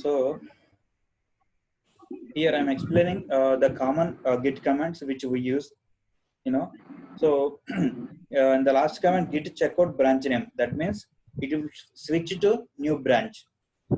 So here I'm explaining the common Git commands which we use. You know, so in the last command, Git checkout branch name. That means it will switch to new branch.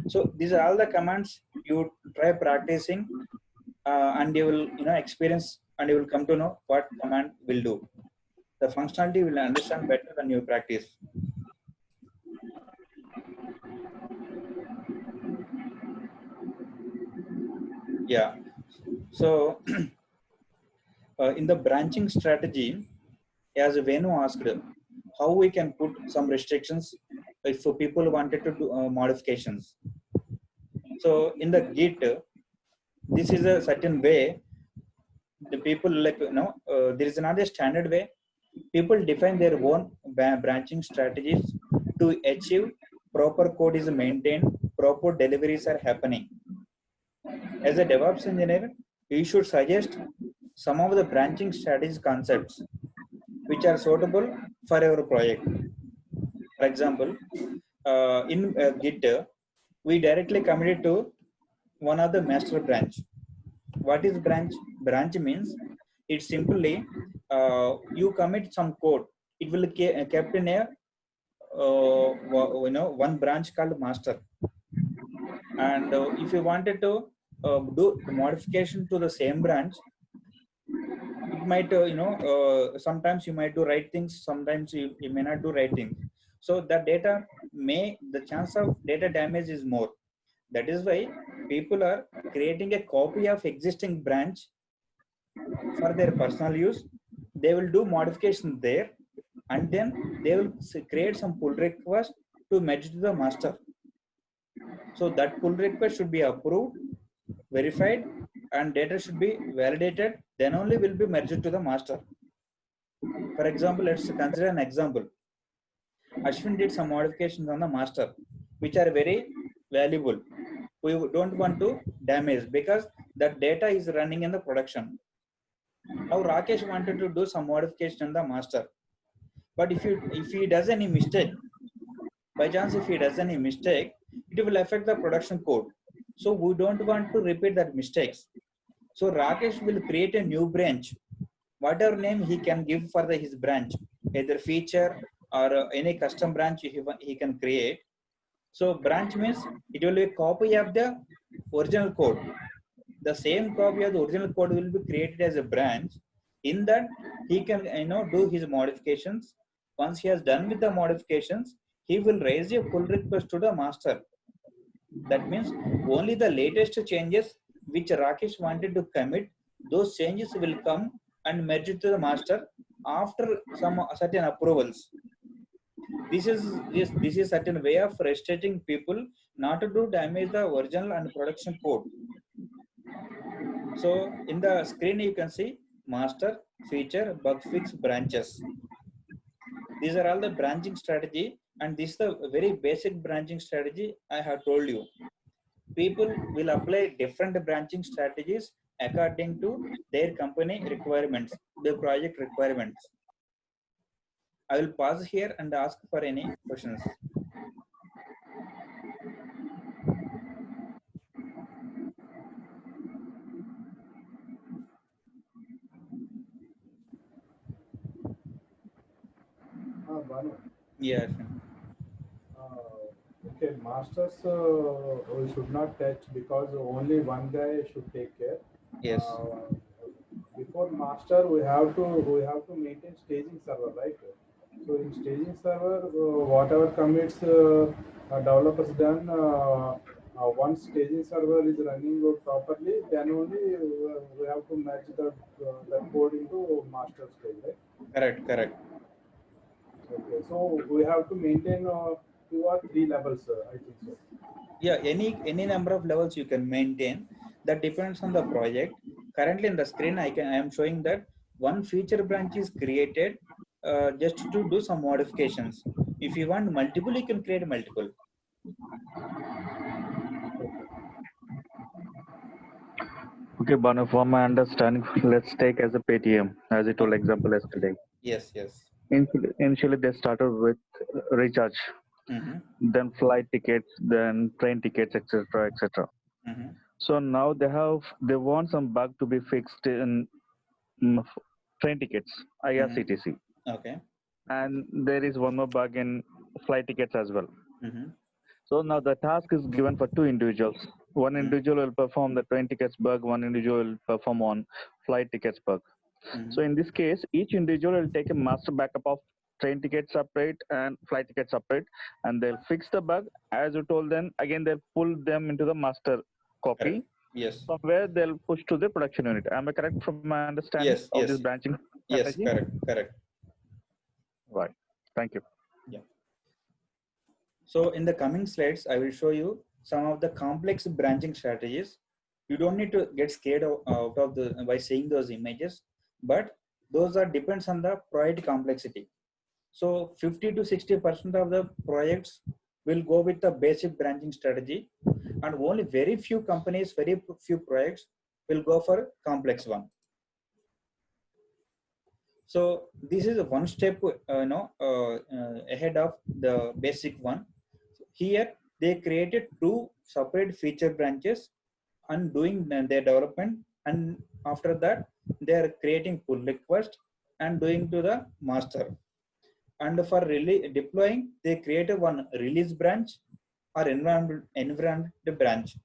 So these are all the commands you try practicing, and you will experience, and you will come to know what command will do. The functionality you will understand better when you practice. Yeah. So in the branching strategy, as Venu asked, how we can put some restrictions if people wanted to do modifications. So in the Git, this is a certain way the people there is not a standard way. People define their own branching strategies to achieve proper code is maintained, proper deliveries are happening. As a DevOps engineer, you should suggest some of the branching strategies concepts which are suitable for your project. For example, in Git, we directly committed to one of the master branch. What is branch? Branch means it's simply you commit some code. It will kept in a one branch called master. And if you wanted to do the modification to the same branch, it might sometimes you might do right things, sometimes you may not do right things. So the data the chance of data damage is more. That is why people are creating a copy of existing branch for their personal use. They will do modification there, and then they will create some pull request to merge to the master. So that pull request should be approved, verified, and data should be validated. Then only will be merged to the master. For example, let's consider an example. Ashwin did some modifications on the master, which are very valuable. We don't want to damage because that data is running in the production. Now Rakesh wanted to do some modification in the master, but if he does any mistake, by chance if he does any mistake, it will affect the production code. So we don't want to repeat that mistakes. So Rakesh will create a new branch, whatever name he can give for his branch, either feature or any custom branch he can create. So branch means it will be a copy of the original code. The same copy of the original code will be created as a branch. In that, he can do his modifications. Once he has done with the modifications, he will raise a pull request to the master. That means only the latest changes which Rakesh wanted to commit, those changes will come and merge to the master after some certain approvals. This is certain way of restricting people not to do damage the original and production code. So in the screen you can see master, feature, bug fix, branches. These are all the branching strategy, and this is the very basic branching strategy I have told you. People will apply different branching strategies according to their company requirements, their project requirements. I will pause here and ask for any questions. Banu. Yes. Okay, masters we should not touch because only one guy should take care. Yes. Before master, we have to maintain staging server, right? So in staging server, whatever commits developers done, once staging server is running properly, then only we have to match the code into master stage, right? Correct. Correct. Okay, so we have to maintain 2 or 3 levels, I think so. Yeah. Any number of levels you can maintain. That depends on the project. Currently in the screen, I am showing that one feature branch is created just to do some modifications. If you want multiple, you can create multiple. Okay, Banu, for my understanding, let's take as a Paytm, as I told Okay. example yesterday. Yes. Yes. Initially, they started with recharge. then flight tickets, then train tickets, etc., etc. So now they want some bug to be fixed in train tickets, IRCTC, Okay. and there is one more bug in flight tickets as well. So now the task is given for two individuals. One individual will perform the train tickets bug, one individual will perform on flight tickets bug. So in this case, each individual will take a master backup of train tickets separate and flight tickets separate, and they'll fix the bug. As you told them, again they'll pull them into the master copy. Correct. Yes. From where they'll push to the production unit. Am I correct from my understanding Yes, of yes. this branching Yes, strategy? correct. Right. Thank you. Yeah. So in the coming slides, I will show you some of the complex branching strategies. You don't need to get scared out of the by seeing those images, but those are depends on the project complexity. So 50 to 60% of the projects will go with the basic branching strategy, and only very few companies, very few projects will go for complex one. So this is one step ahead of the basic one. Here they created two separate feature branches and doing their development, and after that they are creating pull request and doing to the master. And for deploying, they created one release branch or environment branch.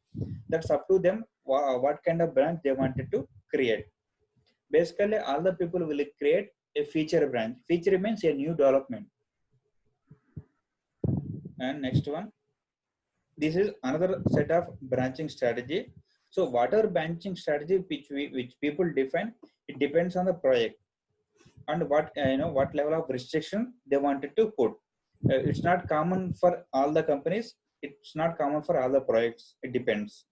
That's up to them what kind of branch they wanted to create. Basically, all the people will create a feature branch. Feature means a new development. And next one, this is another set of branching strategy. So whatever branching strategy which people define, it depends on the project and what what level of restriction they wanted to put. It's not common for all the companies. It's not common for all the projects. It depends.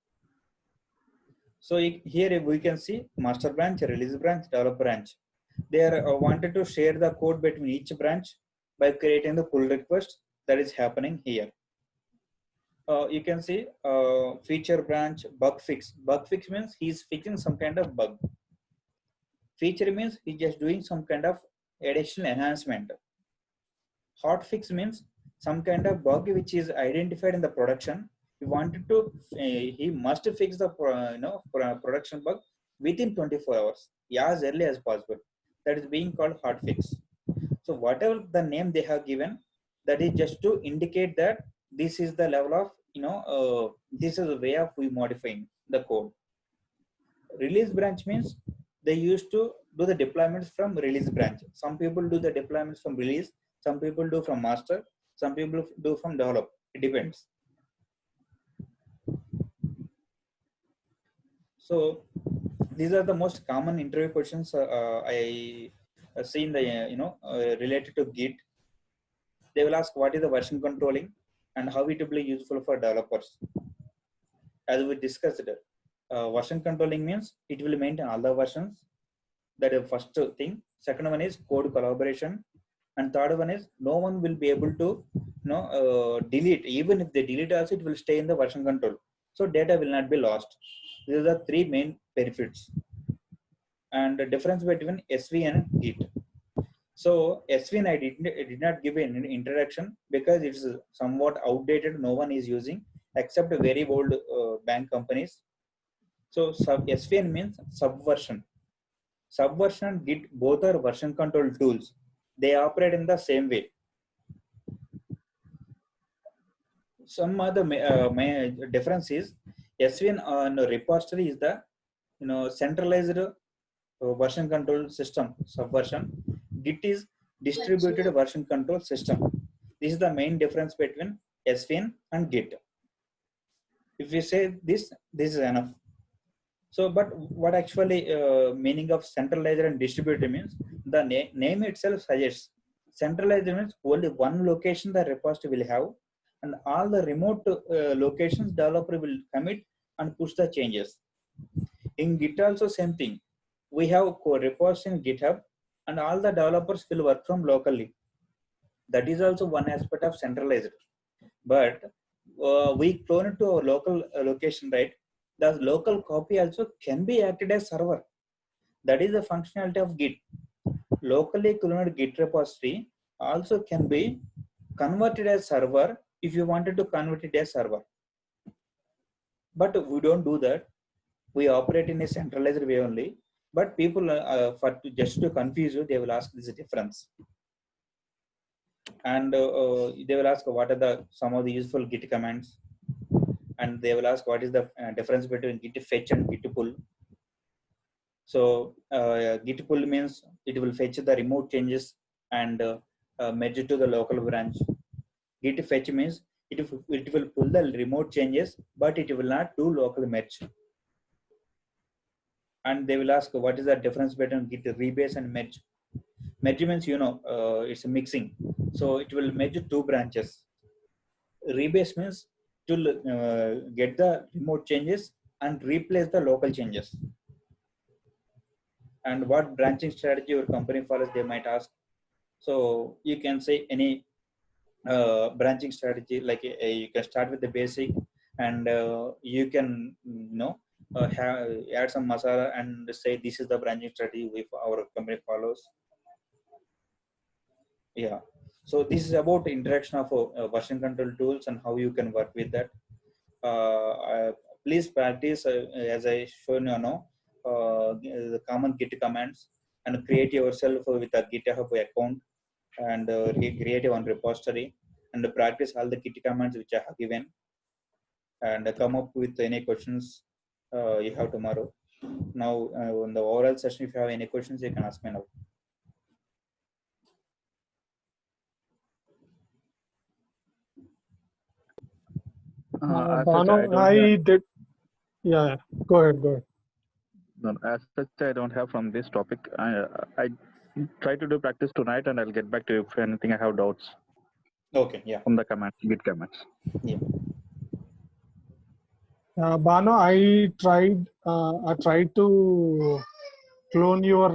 So here we can see master branch, release branch, develop branch. They are wanted to share the code between each branch by creating the pull request. That is happening here. You can see feature branch, bug fix. Bug fix means he's fixing some kind of bug. Feature means he's just doing some kind of additional enhancement. Hot fix means some kind of bug which is identified in the production. He wanted to, he must fix the production bug within 24 hours, as early as possible. That is being called hot fix. So whatever the name they have given, that is just to indicate that this is the level of this is the way of we modifying the code. Release branch means they used to do the deployments from release branch. Some people do the deployments from release, some people do from master, some people do from develop. It depends. So these are the most common interview questions I see in the related to Git. They will ask what is the version controlling and how it will be useful for developers. As we discussed, version controlling means it will maintain all the versions. That is first thing. Second one is code collaboration, and third one is no one will be able to delete. Even if they delete also, it will stay in the version control, so data will not be lost. These are the three main benefits. And the difference between SV and Git. So SVN I did not give an introduction because it's somewhat outdated. No one is using except very old bank companies. So SVN means subversion. Subversion and Git both are version control tools. They operate in the same way. Some other difference is SVN repository is the centralized version control system. Subversion. Git is distributed version control system. This is the main difference between SVN and Git. If you say this is enough. So, but what actually meaning of centralized and distributed means? The name itself suggests centralized means only one location the repository will have, and all the remote locations developer will commit and push the changes. In Git also same thing. We have repos in GitHub, and all the developers will work from locally. That is also one aspect of centralized. But we clone it to our local location, right? The local copy also can be acted as server. That is the functionality of Git. Locally cloned Git repository also can be convert it as server if you wanted to convert it as server. But we don't do that. We operate in a centralized way only. But people, just to confuse you, they will ask this difference. And they will ask what are some of the useful Git commands. And they will ask what is the difference between Git fetch and Git pull. So Git pull means it will fetch the remote changes and merge it to the local branch. Git fetch means it will pull the remote changes, but it will not do local merge. And they will ask what is the difference between Git rebase and merge. Merge means, it's a mixing. So it will merge two branches. Rebase means to get the remote changes and replace the local changes. And what branching strategy your company follows, they might ask. So you can say any branching strategy, like you can start with the basic, and you can add some masala and say this is the branching strategy our company follows. Yeah. So this is about the interaction of version control tools and how you can work with that. Please practice as I shown the common Git commands, and create yourself with a GitHub account, and create one repository, and practice all the Git commands which I have given, and come up with any questions you have tomorrow. Now, in the overall session, if you have any questions, you can ask me now. Bhanu, I did. Yeah, go ahead. No, as such, I don't have from this topic. I try to do practice tonight, and I'll get back to you if anything I have doubts. Okay, yeah. From the commands, Git commands. Yeah. Bhanu, I tried to clone your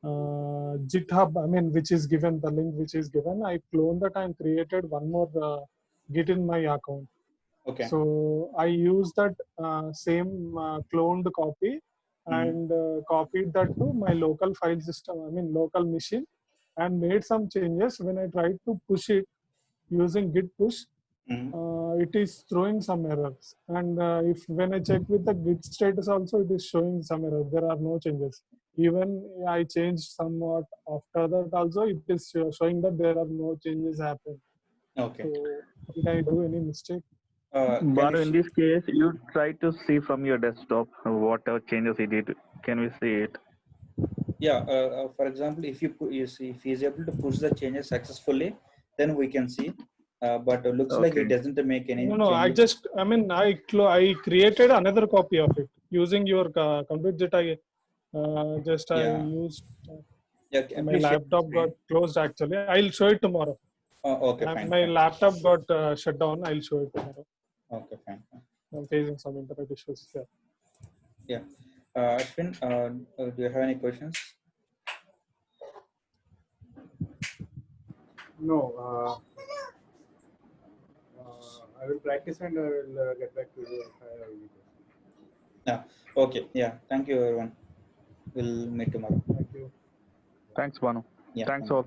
GitHub. I mean, which is given, the link which is given. I cloned that and created one more Git in my account. Okay. So I used that same cloned copy and copied that to my local file system, I mean local machine, and made some changes. When I tried to push it using git push, it is throwing some errors. And if when I check with the git status also, it is showing some errors. There are no changes. Even I changed somewhat after that also, it is showing that there are no changes happened. Okay. So did I do any mistake? But in this case, you try to see from your desktop whatever changes he did. Can we see it? Yeah. For example, if if he is able to push the changes successfully, then we can see. But it looks like it doesn't make any. No. Changes. I created another copy of it using your complete that I used. My laptop got closed actually. I'll show it tomorrow. Okay, fine. My laptop got shut down. I'll show it tomorrow. Okay, fine. I'm facing some internet issues here. Yeah. Ashwin, do you have any questions? No. I will practice and I will get back to you if I have any questions. Yeah. Okay. Yeah. Thank you, everyone. We'll meet tomorrow. Thank you. Thanks, Bhanu. Yeah. Thanks all.